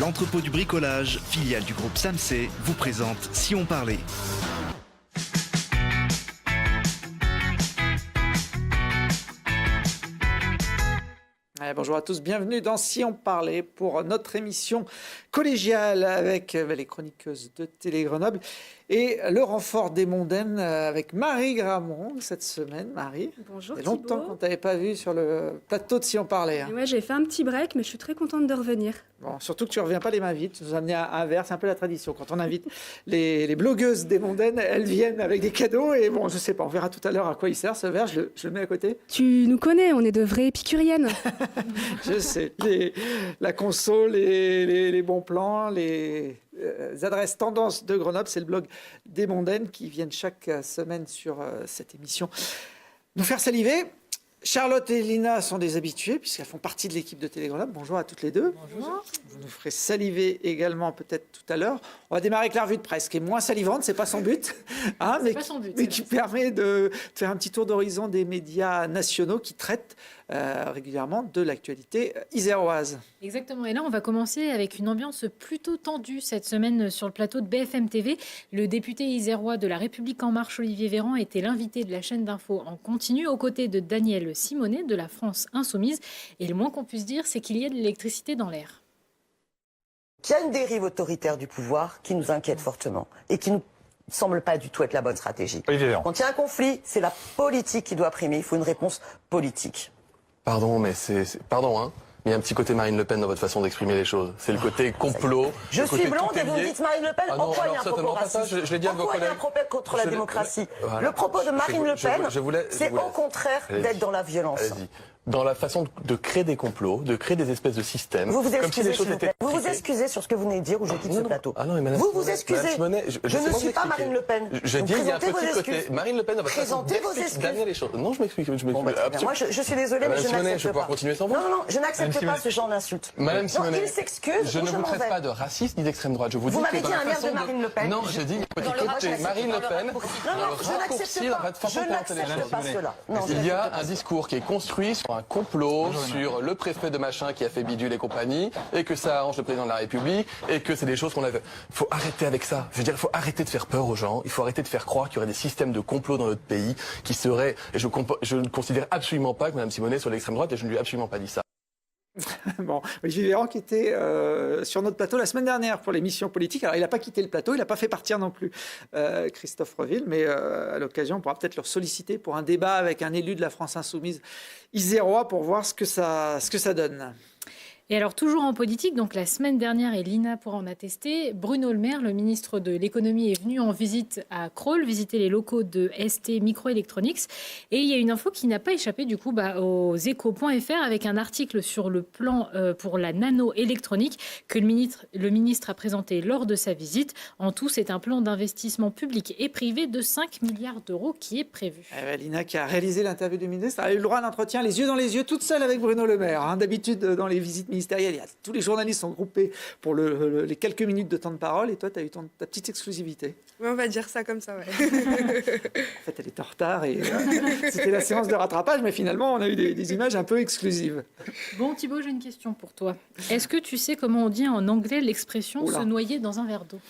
L'entrepôt du bricolage, filiale du groupe Samsé, vous présente Si on parlait. Bonjour à tous, bienvenue dans Si on parlait pour notre émission collégiale avec les chroniqueuses de Télé Grenoble et le renfort des mondaines avec Marie Gramont cette semaine. Marie, bonjour il y a longtemps qu'on ne t'avait pas vu sur le plateau de Si on parlait. Ouais, j'ai fait un petit break, mais je suis très contente de revenir. Bon, surtout que tu ne reviens pas les mains vides, tu nous as amené un verre, c'est un peu la tradition. Quand on invite les blogueuses des mondaines, elles viennent avec des cadeaux et bon, je ne sais pas, on verra tout à l'heure à quoi il sert ce verre, je le mets à côté. Tu nous connais, on est de vraies épicuriennes. Je sais, la conso, les bons plans, les adresses tendances de Grenoble, c'est le blog des mondaines qui viennent chaque semaine sur cette émission nous faire saliver. Charlotte et Lina sont des habituées puisqu'elles font partie de l'équipe de Télé Grenoble. Bonjour à toutes les deux. Bonjour. Vous nous ferez saliver également peut-être tout à l'heure. On va démarrer avec la revue de presse qui est moins salivante, c'est pas son but, hein, mais qui permet de faire un petit tour d'horizon des médias nationaux qui traitent régulièrement de l'actualité iséroise. Exactement, et là on va commencer avec une ambiance plutôt tendue cette semaine sur le plateau de BFM TV. Le député isérois de La République En Marche, Olivier Véran, était l'invité de la chaîne d'info en continu aux côtés de Daniel Simonet de la France Insoumise. Et le moins qu'on puisse dire, c'est qu'il y a de l'électricité dans l'air. Il y a une dérive autoritaire du pouvoir qui nous inquiète fortement et qui nous semble pas du tout être la bonne stratégie. Quand il y a un conflit, c'est la politique qui doit primer. Il faut une réponse politique. Pardon, mais pardon, hein. Mais il y a un petit côté Marine Le Pen dans votre façon d'exprimer les choses. C'est le côté complot. Je suis blonde et vous me dites Marine Le Pen. En quoi il y a un propos raciste? Je l'ai dit à vos collègues. En quoi il y a un propos contre la démocratie? Le propos de Marine Le Pen, c'est au contraire d'être dans la violence. Dans la façon de créer des complots, de créer des espèces de systèmes. Vous vous excusez, comme si les choses étaient... Vous vous excusez sur ce que vous venez de dire ou je quitte ce plateau. Ah non, mais madame vous vous excusez. Simonet, je ne suis pas Marine Le Pen. Je dis il y a un petit côté Marine Le Pen dans votre façon d'amener les choses. Non, je m'explique. Moi, je suis désolée, mais je n'accepte pas. Continuer sans vous. Non, je n'accepte pas ce genre d'insulte. Madame Simonet, il s'excuse. je ne vous traite pas de raciste ni d'extrême droite. Je vous dis vous m'avez que dit un maire de Marine Le Pen. Non, j'ai dit il y a un petit côté Marine Le Pen. Non, je n'accepte pas cela. Il y a un discours qui est construit sur un complot, sur le préfet de machin qui a fait bidule et compagnie, et que ça arrange le président de la République, et que c'est des choses qu'on a fait. Il faut arrêter avec ça. Je veux dire, il faut arrêter de faire peur aux gens. Il faut arrêter de faire croire qu'il y aurait des systèmes de complot dans notre pays qui seraient. Et je ne considère absolument pas que Mme Simonet soit l'extrême droite, et je ne lui ai absolument pas dit ça. Bon, Olivier Véran qui était sur notre plateau la semaine dernière pour l'émission politique. Alors, il n'a pas quitté le plateau, il n'a pas fait partir non plus Christophe Reville, mais à l'occasion, on pourra peut-être le solliciter pour un débat avec un élu de la France Insoumise isérois pour voir ce que ça donne. Et alors, toujours en politique, donc la semaine dernière, et Lina pourra en attester, Bruno Le Maire, le ministre de l'économie, est venu en visite à Crolles, visiter les locaux de ST Microelectronics. Et il y a une info qui n'a pas échappé du coup aux échos.fr avec un article sur le plan pour la nano-électronique que le ministre a présenté lors de sa visite. En tout, c'est un plan d'investissement public et privé de 5 milliards d'euros qui est prévu. Lina qui a réalisé l'interview du ministre a eu le droit à un entretien les yeux dans les yeux, toute seule avec Bruno Le Maire. Hein. D'habitude, dans les visites ministérielles, tous les journalistes sont groupés pour les quelques minutes de temps de parole et toi, tu as eu ta petite exclusivité. Oui, on va dire ça comme ça, ouais. En fait, elle était en retard et c'était la séance de rattrapage, mais finalement, on a eu des images un peu exclusives. Bon, Thibaut, j'ai une question pour toi. Est-ce que tu sais comment on dit en anglais l'expression « se noyer dans un verre d'eau » ?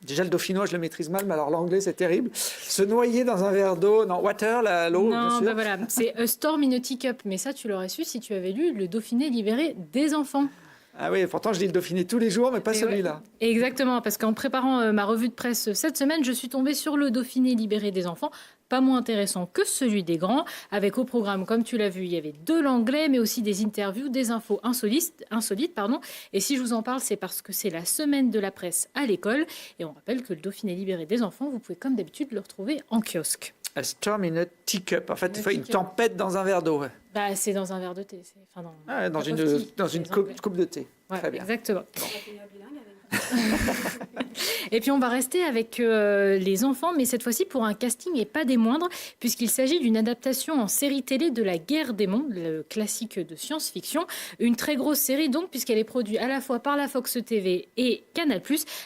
Déjà, le dauphinois, je le maîtrise mal, mais alors l'anglais, c'est terrible. Se noyer dans un verre d'eau, non, water, l'eau, bien sûr. Non, voilà, c'est a storm in a teacup. Mais ça, tu l'aurais su si tu avais lu Le Dauphiné libéré des enfants. Ah oui, pourtant, je lis le Dauphiné tous les jours, mais pas celui-là. Ouais, exactement, parce qu'en préparant ma revue de presse cette semaine, je suis tombée sur Le Dauphiné libéré des enfants. Pas moins intéressant que celui des grands, avec au programme, comme tu l'as vu, il y avait de l'anglais, mais aussi des interviews, des infos insolites. Et si je vous en parle, c'est parce que c'est la semaine de la presse à l'école. Et on rappelle que Le Dauphiné libéré des enfants, vous pouvez comme d'habitude le retrouver en kiosque. A storm in a teacup. En fait, il faut une tempête dans un verre d'eau. Ouais. Bah, c'est dans un verre de thé. Dans une coupe de thé. Ouais, très bien. Exactement. Bon. Et puis on va rester avec les enfants, mais cette fois-ci pour un casting et pas des moindres, puisqu'il s'agit d'une adaptation en série télé de La Guerre des Mondes, le classique de science-fiction. Une très grosse série donc, puisqu'elle est produite à la fois par la Fox TV et Canal+.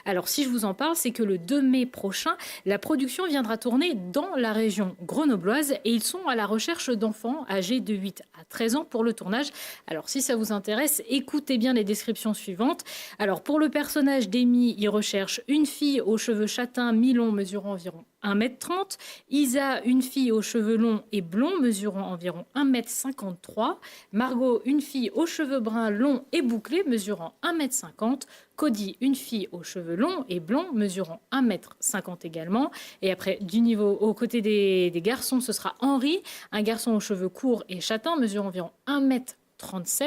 Alors si je vous en parle, c'est que le 2 mai prochain, la production viendra tourner dans la région grenobloise et ils sont à la recherche d'enfants âgés de 8 à 13 ans pour le tournage. Alors si ça vous intéresse, écoutez bien les descriptions suivantes. Alors pour le personnage d'Amy, il recherche une fille aux cheveux châtains mi-longs mesurant environ 1m30. Isa, une fille aux cheveux longs et blonds mesurant environ 1m53. Margot, une fille aux cheveux bruns longs et bouclés mesurant 1m50. Cody, une fille aux cheveux longs et blonds mesurant 1m50 également. Et après, du niveau aux côtés des garçons, ce sera Henri, un garçon aux cheveux courts et châtains mesurant environ 1m37.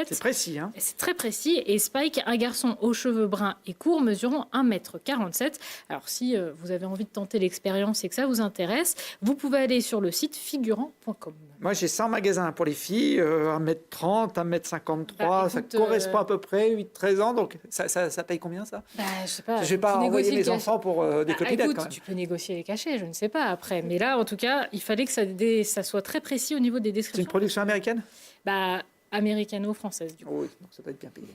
C'est précis, hein. C'est très précis. Et Spike, un garçon aux cheveux bruns et courts mesurant 1m47. Alors, si vous avez envie de tenter l'expérience et que ça vous intéresse, vous pouvez aller sur le site figurant.com. Moi, j'ai 100 magasins pour les filles, 1m30, 1m53, ça correspond à peu près, 8-13 ans. Donc, ça paye combien, ça? Je sais pas. Je vais pas envoyer mes enfants pour des copines. Écoute, tu peux négocier les cachets, je ne sais pas après. Mais là, en tout cas, il fallait que ça soit très précis au niveau des descriptions. C'est une production américaine? Américano-française, du coup. Oui, donc ça doit être bien payé.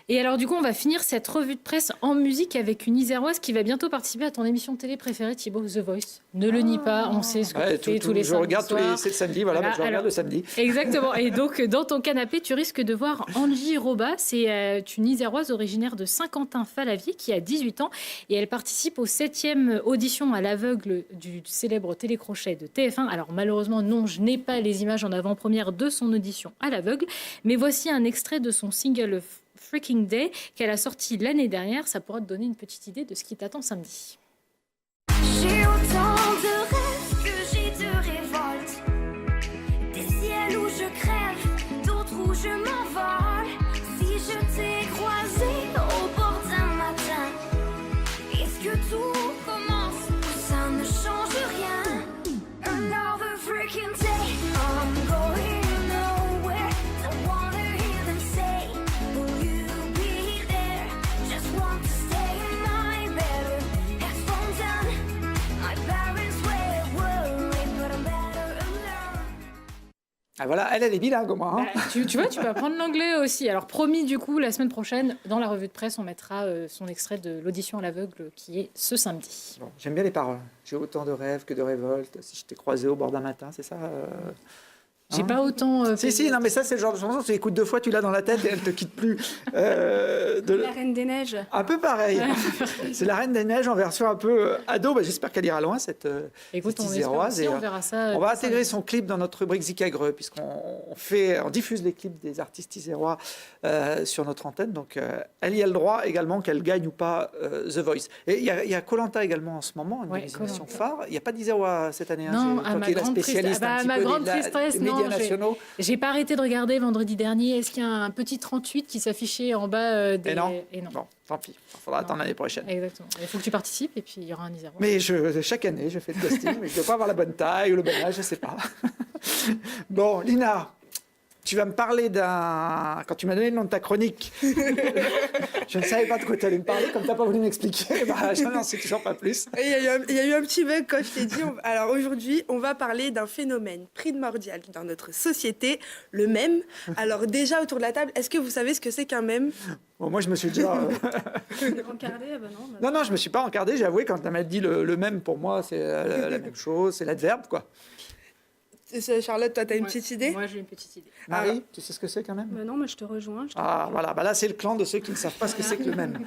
Et alors, du coup, on va finir cette revue de presse en musique avec une Iséroise qui va bientôt participer à ton émission de télé préférée, Thibaut, The Voice. Ne le nie pas, on sait ce que tu fais tous les samedis. Je regarde c'est le samedi, voilà, je regarde le samedi. Exactement. Et donc, dans ton canapé, tu risques de voir Angie Roba. C'est une Iséroise originaire de Saint-Quentin-Fallavier qui a 18 ans et elle participe aux 7e auditions à l'aveugle du célèbre télécrochet de TF1. Alors, malheureusement, non, je n'ai pas les images en avant-première de son audition à l'aveugle, mais voici un extrait de son single Freaking Day qu'elle a sorti l'année dernière. Ça pourra te donner une petite idée de ce qui t'attend samedi. J'ai autant de rêves que j'ai de révolte. Des ciels où je crève, d'autres où je m'envole. Si je t'ai croisé au bord d'un matin, est-ce que tout commence ou ça ne change rien? Another freaking day, I'm going nowhere. Don't wanna hear them say, will you be there? Just want to stay in my bed. Headphones on, my parents were worried, but I'm better alone. Ah voilà, elle est bilingue au moins. Hein. Tu vois, tu peux apprendre l'anglais aussi. Alors promis, du coup, la semaine prochaine, dans la revue de presse, on mettra son extrait de l'audition à l'aveugle qui est ce samedi. Bon, j'aime bien les paroles. J'ai autant de rêves que de révoltes. Si je t'ai croisé au bord d'un matin, c'est ça J'ai pas autant... Si, non, mais ça, c'est le genre de chanson, tu l'écoutes 2 fois, tu l'as dans la tête et elle te quitte plus. La Reine des Neiges. Un peu pareil. C'est la Reine des Neiges en version un peu ado. J'espère qu'elle ira loin, cette Iséroise. On verra ça. On va intégrer son clip dans notre rubrique Zikagreux, puisqu'on diffuse les clips des artistes isérois sur notre antenne. Donc, elle y a le droit également qu'elle gagne ou pas The Voice. Et il y a Koh-Lanta également en ce moment, une des émissions phares. Il n'y a pas d'Isérois cette année. Non, toi qui es la spécialiste ma grande tristesse, des médias nationaux. J'ai pas arrêté de regarder vendredi dernier. Est-ce qu'il y a un petit 38 qui s'affichait en bas des... Et non. Et non. Bon, tant pis. Il faudra attendre l'année prochaine. Exactement. Il faut que tu participes et puis il y aura un Isérois. Mais chaque année, je fais le casting, mais je ne dois pas avoir la bonne taille ou le bon âge, je ne sais pas. Bon, Lina, tu vas me parler quand tu m'as donné le nom de ta chronique, je ne savais pas de quoi tu allais me parler, comme tu n'as pas voulu m'expliquer, je n'en sais toujours pas plus. Il y a eu un petit bug quand je t'ai dit. Alors aujourd'hui, on va parler d'un phénomène primordial dans notre société, le mème. Alors déjà, autour de la table, est-ce que vous savez ce que c'est qu'un mème? Bon, moi, je me suis déjà... Encardé, non. Non, je ne me suis pas encardé, j'ai avoué, quand tu m'as dit le même, pour moi, c'est la même chose, c'est l'adverbe, quoi. Charlotte, toi, tu as une petite idée? Moi, j'ai une petite idée. Marie, tu sais ce que c'est quand même? Non, mais je te rejoins. Voilà, là, c'est le clan de ceux qui ne savent pas ce que c'est que le même.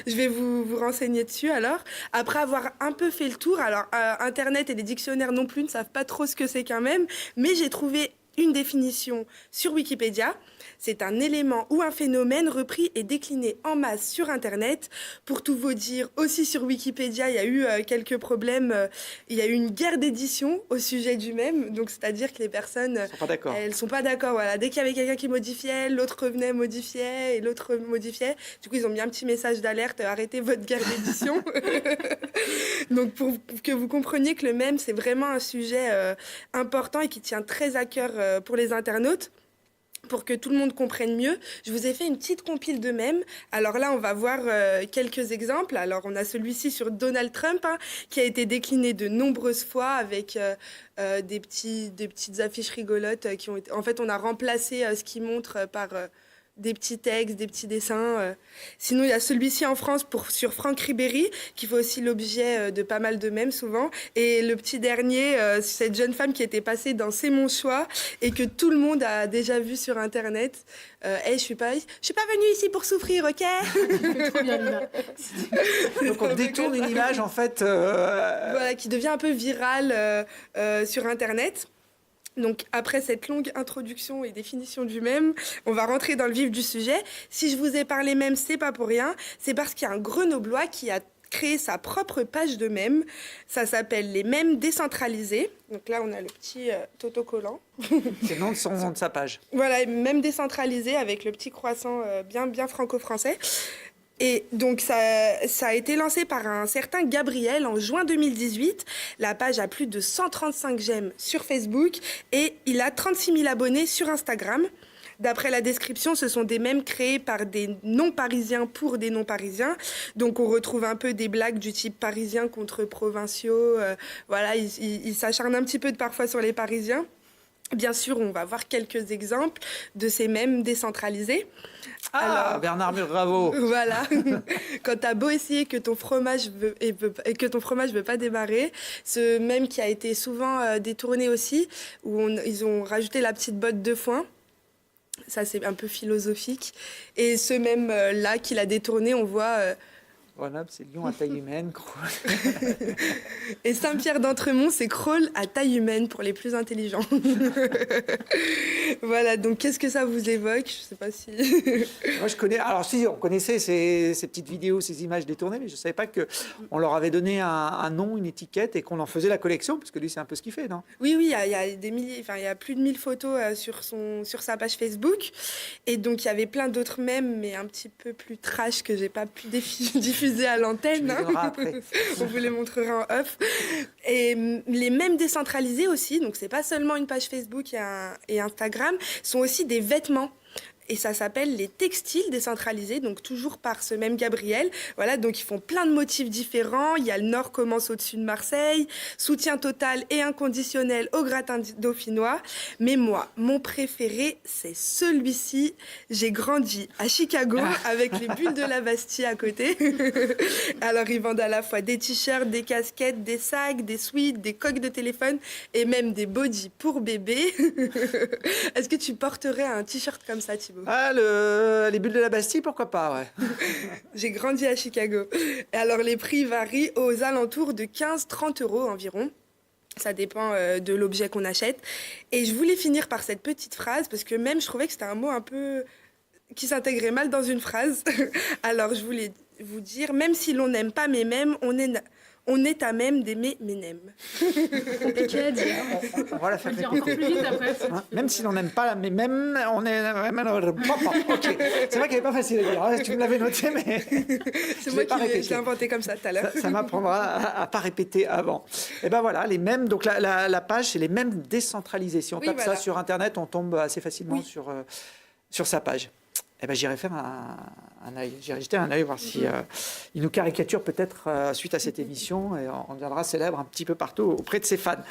Je vais vous renseigner dessus, alors. Après avoir un peu fait le tour, alors, Internet et les dictionnaires non plus ne savent pas trop ce que c'est qu'un mème, mais j'ai trouvé une définition sur Wikipédia. C'est un élément ou un phénomène repris et décliné en masse sur Internet. Pour tout vous dire, aussi sur Wikipédia, il y a eu quelques problèmes. Il y a eu une guerre d'édition au sujet du mème. Donc, c'est-à-dire que les personnes... Elles ne sont pas d'accord. Elles ne sont pas d'accord, voilà. Dès qu'il y avait quelqu'un qui modifiait, l'autre revenait, modifiait, et l'autre modifiait. Du coup, ils ont mis un petit message d'alerte, arrêtez votre guerre d'édition. Donc, pour que vous compreniez que le mème, c'est vraiment un sujet important et qui tient très à cœur pour les internautes. pour que tout le monde comprenne mieux, je vous ai fait une petite compile de mèmes. Alors là, on va voir quelques exemples. Alors, on a celui-ci sur Donald Trump, qui a été décliné de nombreuses fois avec des petites affiches rigolotes qui ont été... En fait, on a remplacé ce qu'il montre par... des petits textes, des petits dessins. Sinon, il y a celui-ci en France sur Franck Ribéry, qui fait aussi l'objet de pas mal de mèmes souvent. Et le petit dernier, cette jeune femme qui était passée dans C'est mon choix et que tout le monde a déjà vu sur Internet. Hey, je suis pas venue ici pour souffrir, ok? Trop bien, Lina. Donc on détourne une image en fait. Voilà, qui devient un peu virale sur Internet. Donc, après cette longue introduction et définition du mème, on va rentrer dans le vif du sujet. Si je vous ai parlé mème, c'est pas pour rien. C'est parce qu'il y a un Grenoblois qui a créé sa propre page de mèmes. Ça s'appelle les mèmes décentralisés. Donc là, on a le petit autocollant. C'est le nom de sa page. Voilà, mèmes décentralisés avec le petit croissant bien franco-français. Et donc, ça a été lancé par un certain Gabriel en juin 2018. La page a plus de 135 j'aime sur Facebook et il a 36 000 abonnés sur Instagram. D'après la description, ce sont des mèmes créés par des non-parisiens pour des non-parisiens. Donc, on retrouve un peu des blagues du type parisien contre provinciaux. Voilà, il s'acharne un petit peu parfois sur les Parisiens. Bien sûr, on va voir quelques exemples de ces mèmes décentralisés. Alors, Bernard Muravo. Voilà. Quand t'as beau essayer que ton fromage veut pas démarrer, ce mème qui a été souvent détourné aussi, où ils ont rajouté la petite botte de foin. Ça, c'est un peu philosophique. Et ce mème-là qu'il a détourné, on voit... Grenoble, c'est Lyon à taille humaine. Et Saint-Pierre d'Entremont, c'est Crolles à taille humaine pour les plus intelligents. Voilà, donc qu'est-ce que ça vous évoque? Je sais pas si... Moi, je connais... Alors, si, on connaissait ces petites vidéos, ces images détournées, mais je ne savais pas qu'on leur avait donné un nom, une étiquette, et qu'on en faisait la collection, parce que lui, c'est un peu ce qu'il fait, non? Oui, il y a des milliers, enfin, il y a plus de 1000 photos sur sa page Facebook. Et donc, il y avait plein d'autres mèmes, mais un petit peu plus trash que j'ai pas pu diffuser à l'antenne. On vous les montrera en off. Et les mèmes décentralisés aussi, donc c'est pas seulement une page Facebook et Instagram, sont aussi des vêtements. Et ça s'appelle les textiles décentralisés, donc toujours par ce même Gabriel. Voilà, donc ils font plein de motifs différents. Il y a le Nord commence au-dessus de Marseille, soutien total et inconditionnel au gratin dauphinois. Mais moi, mon préféré, c'est celui-ci. J'ai grandi à Chicago avec les bulles de la Bastille à côté. Alors ils vendent à la fois des t-shirts, des casquettes, des sacs, des sweats, des coques de téléphone et même des bodys pour bébé. Est-ce que tu porterais un t-shirt comme ça, Thibaut? Ah, les bulles de la Bastille, pourquoi pas, ouais. J'ai grandi à Chicago. Et alors, les prix varient aux alentours de 15-30 € environ. Ça dépend de l'objet qu'on achète. Et je voulais finir par cette petite phrase, parce que même, je trouvais que c'était un mot un peu qui s'intégrait mal dans une phrase. Alors, je voulais vous dire, même si l'on n'aime pas mes mèmes, on est à même d'aimer mes nems. Compliqué à dire. On va la faire Encore plus vite après. Même si l'on n'aime pas, mais même, on est... Ok. C'est vrai qu'elle n'est pas facile à dire. Tu me l'avais noté, mais... C'est moi qui l'ai inventé comme ça tout à l'heure. Ça m'apprendra à ne pas répéter avant. Et ben voilà, les mèmes. Donc la page, c'est les mèmes décentralisés. Si on tape ça sur Internet, on tombe assez facilement sur sa page. Eh ben, j'irai faire un œil. J'irai jeter un œil, voir si il nous caricature peut-être suite à cette émission et on deviendra célèbre un petit peu partout auprès de ses fans.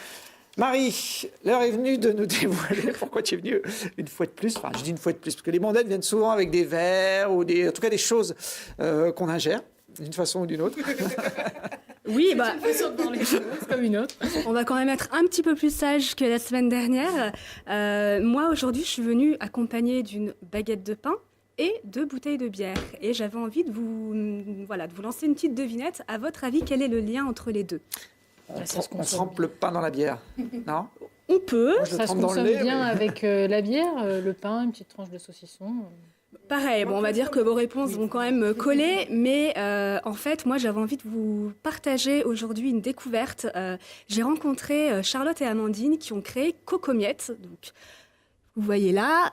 Marie, l'heure est venue de nous dévoiler pourquoi tu es venue une fois de plus. Enfin, je dis une fois de plus, parce que les mondaines viennent souvent avec des verres ou en tout cas des choses qu'on ingère d'une façon ou d'une autre. Oui, bah, comme une autre. On va quand même être un petit peu plus sage que la semaine dernière. Moi, aujourd'hui, je suis venue accompagnée d'une baguette de pain et 2 bouteilles de bière. Et j'avais envie de vous lancer une petite devinette. À votre avis, quel est le lien entre les deux? On trempe le pain dans la bière, non? On peut. Moi, Ça se consomme bien avec la bière, le pain, une petite tranche de saucisson. Pareil, on va dire que vos réponses vont quand même coller, mais en fait, moi, j'avais envie de vous partager aujourd'hui une découverte. J'ai rencontré Charlotte et Amandine qui ont créé Cocomiette, donc vous voyez là,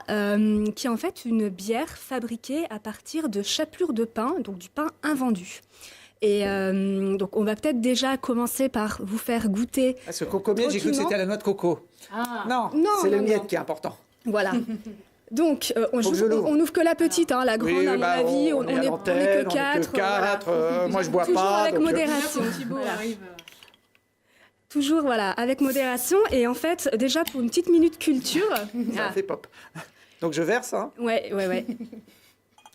qui est en fait une bière fabriquée à partir de chapelure de pain, donc du pain invendu. Et donc, on va peut-être déjà commencer par vous faire goûter. Ce Cocomiette, j'ai cru que c'était à la noix de coco. Ah. Non, c'est le miette qui est important. Voilà. Donc, on ouvre que la petite, hein, la grande, Oui, à mon avis, on est que 4. Moi, je bois Toujours pas. avec donc, modération. Voilà. Toujours, voilà, avec modération. Et en fait, déjà, pour une petite minute culture... Ça fait pop. Donc, je verse, hein. Ouais.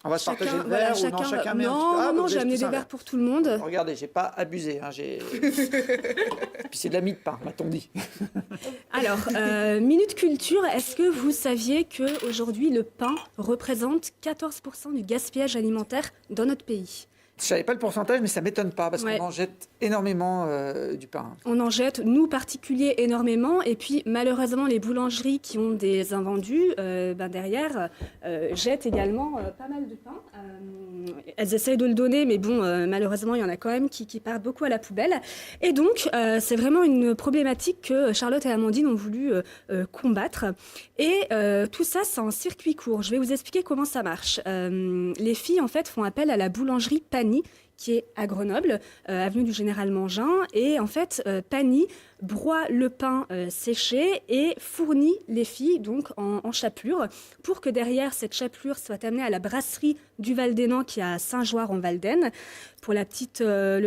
On va se partager le verre ou non, chacun met un petit peu. Non, j'ai amené des verres pour tout le monde. Regardez, j'ai pas abusé. Hein, Puis c'est de la mie de pain, m'a-t-on dit. Alors, minute culture, est-ce que vous saviez qu'aujourd'hui, le pain représente 14% du gaspillage alimentaire dans notre pays ? Je savais pas le pourcentage, mais ça m'étonne pas parce qu'on en jette énormément du pain. On en jette, nous particuliers, énormément. Et puis, malheureusement, les boulangeries qui ont des invendus, derrière, jettent également pas mal de pain. Elles essayent de le donner, mais bon, malheureusement, il y en a quand même qui partent beaucoup à la poubelle. Et donc, c'est vraiment une problématique que Charlotte et Amandine ont voulu combattre. Et tout ça, c'est en circuit court. Je vais vous expliquer comment ça marche. Les filles, en fait, font appel à la boulangerie Pani, qui est à Grenoble, avenue du Général Mangin. Et en fait, Pani broie le pain séché et fournit les filles donc en chapelure pour que derrière cette chapelure soit amenée à la brasserie du Val-d'Hénan qui est à Saint-Joire-en-Valdaine. Pour le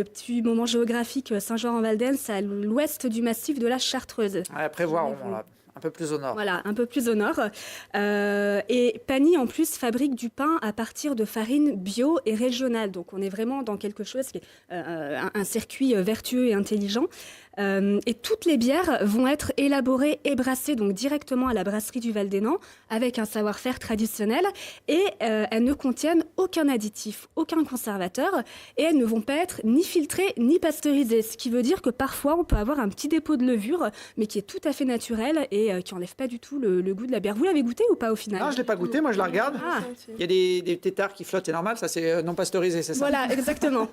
petit moment géographique, Saint-Joire-en-Valdaine, c'est à l'ouest du massif de la Chartreuse. Après voir, un peu plus au nord. Voilà, un peu plus au nord. Et Pani, en plus, fabrique du pain à partir de farine bio et régionale. Donc, on est vraiment dans quelque chose qui est un circuit vertueux et intelligent. Et toutes les bières vont être élaborées et brassées donc directement à la brasserie du Val-d'Hénan avec un savoir-faire traditionnel et elles ne contiennent aucun additif, aucun conservateur et elles ne vont pas être ni filtrées ni pasteurisées. Ce qui veut dire que parfois on peut avoir un petit dépôt de levure mais qui est tout à fait naturel et qui n'enlève pas du tout le goût de la bière. Vous l'avez goûté ou pas au final ? Non, je ne l'ai pas goûté, moi je la regarde. Ah. Il y a des têtards qui flottent, c'est normal, ça c'est non pasteurisé, c'est ça ? Voilà, exactement.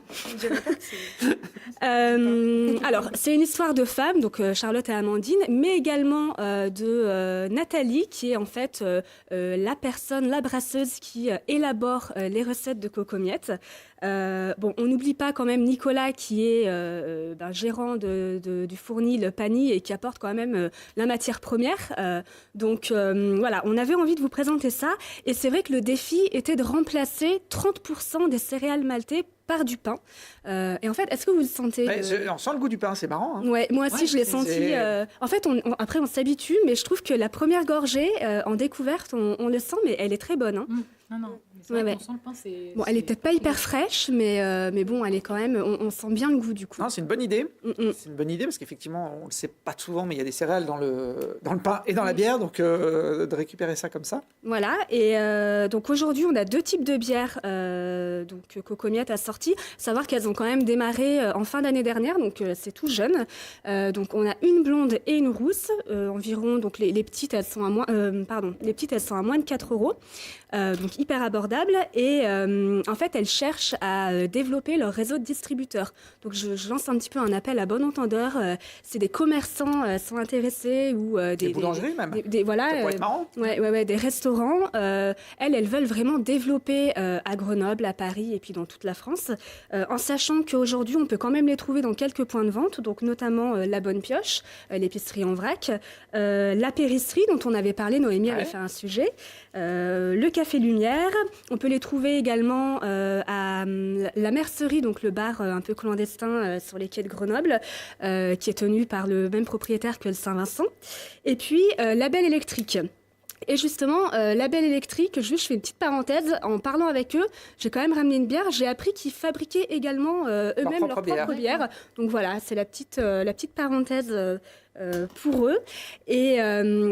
Alors, c'est une histoire de femmes, donc Charlotte et Amandine, mais également de Nathalie, qui est en fait la brasseuse qui élabore les recettes de Cocomiette. On n'oublie pas quand même Nicolas, qui est gérant du fournil Pani et qui apporte quand même la matière première. Voilà, on avait envie de vous présenter ça. Et c'est vrai que le défi était de remplacer 30% des céréales maltées par du pain. Et en fait, est-ce que vous le sentez On sent le goût du pain, c'est marrant. Hein. Ouais, moi aussi, je l'ai senti. En fait, après, on s'habitue, mais je trouve que la première gorgée, en découverte, on le sent, mais elle est très bonne. Hein. Non. C'est vrai qu'on sent le pain, c'est... Bon, elle n'est peut-être pas hyper fraîche, mais bon, elle est quand même... On sent bien le goût, du coup. Non, c'est une bonne idée. C'est une bonne idée, parce qu'effectivement, on ne le sait pas souvent, mais il y a des céréales dans le pain et dans la bière, donc de récupérer ça comme ça. Voilà, et donc aujourd'hui, on a 2 types de bières que Cocomiette a sorti. Savoir qu'elles ont quand même démarré en fin d'année dernière, donc c'est tout jeune. Donc on a une blonde et une rousse, environ, donc les petites, elles sont à moins de 4 €. Donc hyper abordable et en fait elles cherchent à développer leur réseau de distributeurs. Donc je lance un petit peu un appel à bon entendeur. C'est des commerçants sont intéressés ou des boulangeries même. Voilà, ça pourrait être marrant. Ouais, des restaurants. Elles veulent vraiment développer à Grenoble, à Paris et puis dans toute la France, en sachant qu'aujourd'hui on peut quand même les trouver dans quelques points de vente, donc notamment la Bonne Pioche, l'épicerie en vrac, la Périsserie dont on avait parlé, Noémie avait fait un sujet, le Café Lumière. On peut les trouver également à la Mercerie, donc le bar un peu clandestin sur les quais de Grenoble, qui est tenu par le même propriétaire que le Saint-Vincent. Et puis Label Électrique. Et justement, Label Électrique, je fais une petite parenthèse, en parlant avec eux, j'ai quand même ramené une bière, j'ai appris qu'ils fabriquaient également eux-mêmes leur propre bière. Donc voilà, c'est la petite parenthèse pour eux. Et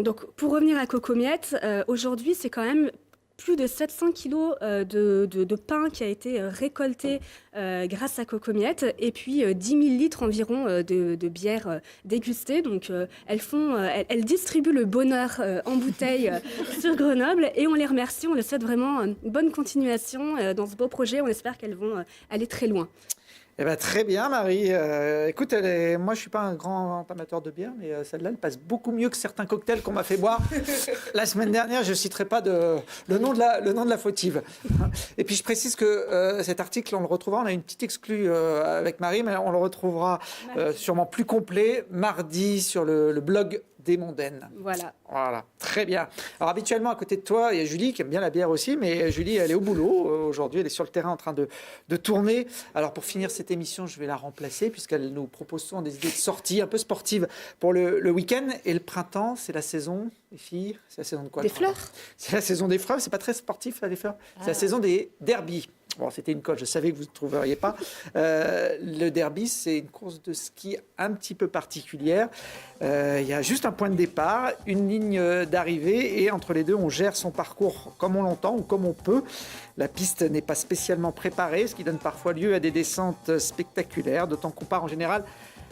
donc pour revenir à Cocomiette, aujourd'hui c'est quand même plus de 700 kilos de pain qui a été récolté grâce à Cocomiette et puis 10 000 litres environ de bière dégustée. Donc elles distribuent le bonheur en bouteille sur Grenoble et on les remercie, on les souhaite vraiment une bonne continuation dans ce beau projet. On espère qu'elles vont aller très loin. Eh ben, très bien, Marie. Écoute, moi, je suis pas un grand amateur de bière, mais celle-là, elle passe beaucoup mieux que certains cocktails qu'on m'a fait boire la semaine dernière. Je ne citerai pas le nom de la fautive. Et puis, je précise que cet article, on le retrouvera. On a une petite exclue avec Marie, mais on le retrouvera sûrement plus complet mardi sur le blog des Mondaines. Voilà, très bien. Alors habituellement, à côté de toi, il y a Julie qui aime bien la bière aussi, mais Julie, elle est au boulot. Aujourd'hui, elle est sur le terrain en train de tourner. Alors pour finir cette émission, je vais la remplacer puisqu'elle nous propose souvent des idées de sorties un peu sportives pour le week-end. Et le printemps, c'est la saison, les filles, c'est la saison de quoi? des fleurs. C'est la saison des fleurs, c'est pas très sportif, là, les fleurs. C'est la saison des derbies. Bon, c'était une colle, je savais que vous ne trouveriez pas. Le derby, c'est une course de ski un petit peu particulière. Il y a juste un point de départ, une ligne d'arrivée, et entre les deux, on gère son parcours comme on l'entend ou comme on peut. La piste n'est pas spécialement préparée, ce qui donne parfois lieu à des descentes spectaculaires, d'autant qu'on part en général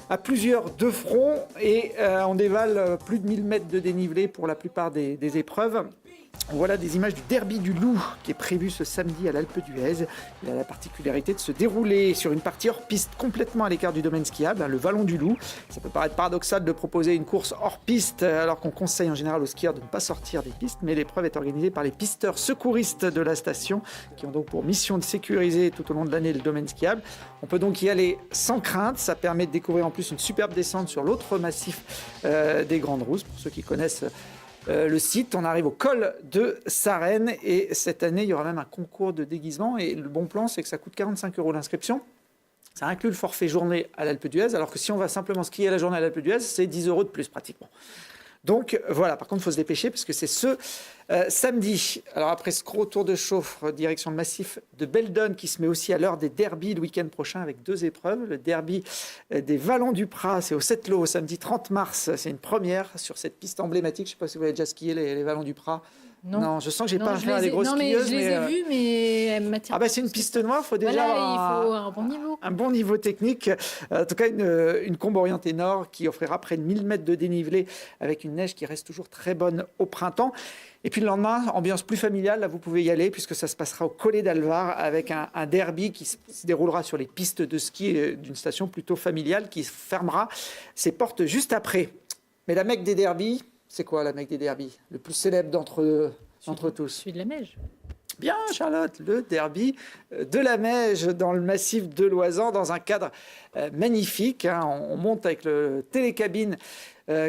à plusieurs de front et on dévale plus de 1000 mètres de dénivelé pour la plupart des épreuves. Voilà des images du Derby du Loup qui est prévu ce samedi à l'Alpe d'Huez. Il a la particularité de se dérouler sur une partie hors piste complètement à l'écart du domaine skiable, le Vallon du Loup. Ça peut paraître paradoxal de proposer une course hors piste alors qu'on conseille en général aux skieurs de ne pas sortir des pistes, mais l'épreuve est organisée par les pisteurs secouristes de la station qui ont donc pour mission de sécuriser tout au long de l'année le domaine skiable. On peut donc y aller sans crainte. Ça permet de découvrir en plus une superbe descente sur l'autre massif des Grandes Rousses. Pour ceux qui connaissent le site, on arrive au col de Sarenne et cette année il y aura même un concours de déguisement et le bon plan c'est que ça coûte 45 € l'inscription. Ça inclut le forfait journée à l'Alpe d'Huez alors que si on va simplement skier la journée à l'Alpe d'Huez c'est 10 € de plus pratiquement. Donc voilà, par contre il faut se dépêcher parce que c'est ce samedi. Alors après ce gros tour de chauffe, direction le massif de Beldon qui se met aussi à l'heure des derbies le week-end prochain avec 2 épreuves. Le derby des Vallons du Prat, c'est au Settlo, samedi 30 mars. C'est une première sur cette piste emblématique. Je ne sais pas si vous avez déjà skié les Vallons du Prat. Non, je sens que j'ai pas affaire à des grosses skieuses. Je les ai vus, mais elles m'attirent. Ah bah c'est une piste noire, il faut déjà il faut un bon niveau. Un bon niveau technique. En tout cas, une combe orientée nord qui offrira près de 1000 mètres de dénivelé avec une neige qui reste toujours très bonne au printemps. Et puis le lendemain, ambiance plus familiale, là vous pouvez y aller puisque ça se passera au Collet d'Alvar avec un derby qui se déroulera sur les pistes de ski d'une station plutôt familiale qui fermera ses portes juste après. Mais la mecque des derbies, c'est quoi la mecque des derbies? Le plus célèbre d'entre tous? Celui de la Meige. Bien, Charlotte, le derby de la Meige dans le massif de Loisan, dans un cadre magnifique. On monte avec le télécabine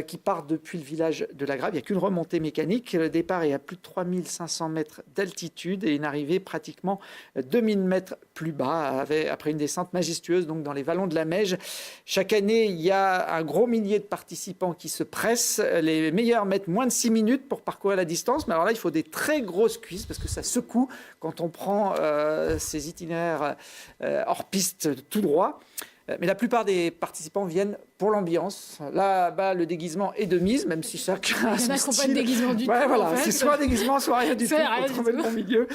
qui part depuis le village de la Grave. Il n'y a qu'une remontée mécanique. Le départ est à plus de 3500 mètres d'altitude et une arrivée pratiquement 2000 mètres plus bas, après une descente majestueuse donc dans les vallons de la Meige. Chaque année, il y a un gros millier de participants qui se pressent. Les meilleurs mettent moins de 6 minutes pour parcourir la distance. Mais alors là, il faut des très grosses cuisses parce que ça secoue quand on prend ces itinéraires hors piste tout droit. Mais la plupart des participants viennent pour l'ambiance. Là-bas, le déguisement est de mise, même si chacun a son style. Pas de déguisement du tout. Voilà, en fait. c'est soit un déguisement, soit rien du tout. Pour trouver le bon milieu.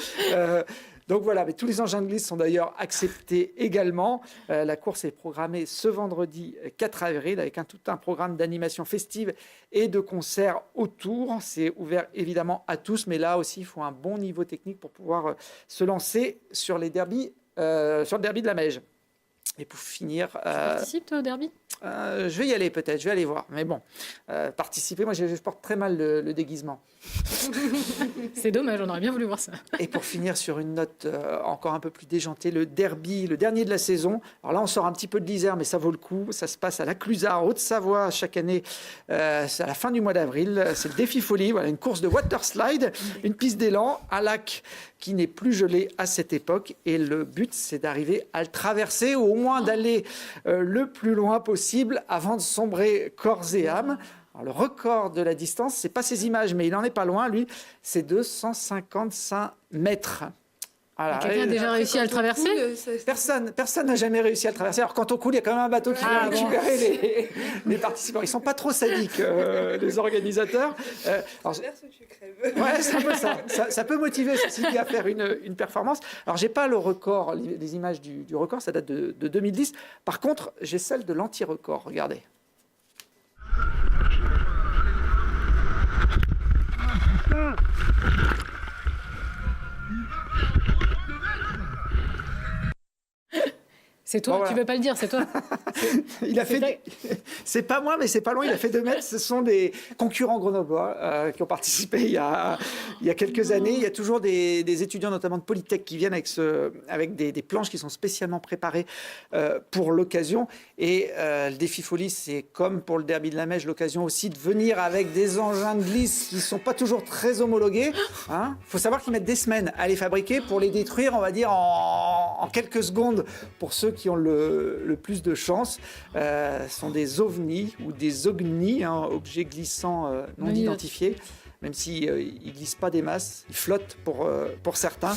Donc voilà, mais tous les engins de glisse sont d'ailleurs acceptés également. La course est programmée ce vendredi 4 avril avec tout un programme d'animation festive et de concerts autour. C'est ouvert évidemment à tous, mais là aussi, il faut un bon niveau technique pour pouvoir se lancer sur les derbies, sur le derby de la Meige. Et pour finir... Tu participes toi au derby? Je vais y aller peut-être, je vais aller voir. Mais bon, participer, moi je porte très mal le déguisement. C'est dommage, on aurait bien voulu voir ça. Et pour finir sur une note encore un peu plus déjantée, le derby, le dernier de la saison. Alors là, on sort un petit peu de l'Isère, mais ça vaut le coup. Ça se passe à la Clusaz, en Haute-Savoie, chaque année. C'est à la fin du mois d'avril. C'est le défi folie. Voilà, une course de water slide, une piste d'élan, un lac qui n'est plus gelé à cette époque. Et le but, c'est d'arriver à le traverser ou au moins d'aller le plus loin possible avant de sombrer corps et âme. Alors, le record de la distance, c'est pas ces images, mais il n'en est pas loin, lui, c'est 255 mètres. Voilà. Quelqu'un a déjà réussi à le traverser? Personne n'a jamais réussi à le traverser. Alors quand on coule, il y a quand même un bateau qui vient récupérer les participants. Ils sont pas trop sadiques, les organisateurs. Ouais, c'est un peu ça. Ça peut motiver ceci à faire une performance. Alors j'ai pas le record, les images du record, ça date de 2010. Par contre, j'ai celle de l'anti-record. Regardez. C'est toi, Bon, voilà. tu veux pas le dire, c'est toi. Il a fait. C'est pas moi, mais c'est pas loin. Il a fait 2 mètres. Ce sont des concurrents grenoblois qui ont participé il y a quelques années. Il y a toujours des étudiants, notamment de Polytech, qui viennent avec des planches qui sont spécialement préparées pour l'occasion. Et le défi folie, c'est comme pour le derby de la Mèche, l'occasion aussi de venir avec des engins de glisse qui sont pas toujours très homologués. Hein. Faut savoir qu'ils mettent des semaines à les fabriquer pour les détruire, on va dire en quelques secondes pour ceux qui ont le plus de chance. Ce sont des ovnis ou des ognis, objets glissants non identifiés. Même s'ils ne glissent pas des masses, ils flottent pour certains.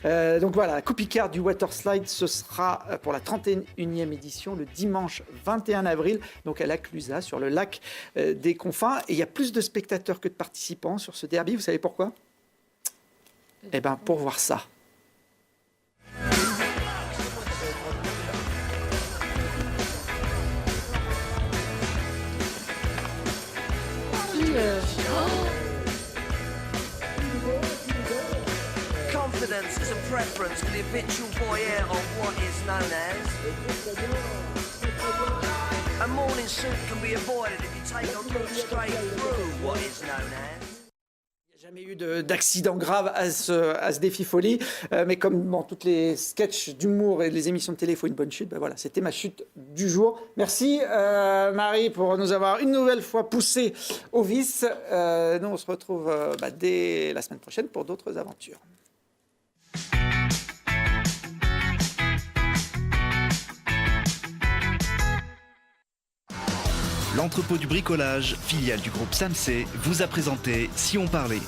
Donc voilà, la Coupe Picard du Waterslide, ce sera pour la 31e édition, le dimanche 21 avril, donc à La Clusaz, sur le lac des Confins. Et il y a plus de spectateurs que de participants sur ce derby. Vous savez pourquoi ? Eh bien, pour voir ça. Confidence is a preference for the habitual voyeur of what is known as. A morning suit can be avoided if you take a route straight through what is known as. Il n'y a jamais eu d'accident grave à ce défi folie, mais comme dans toutes les sketchs d'humour et les émissions de télé, il faut une bonne chute. Ben voilà, c'était ma chute du jour. Merci Marie pour nous avoir une nouvelle fois poussé au vice. Nous on se retrouve dès la semaine prochaine pour d'autres aventures. L'entrepôt du bricolage, filiale du groupe SAMC, vous a présenté Si on parlait.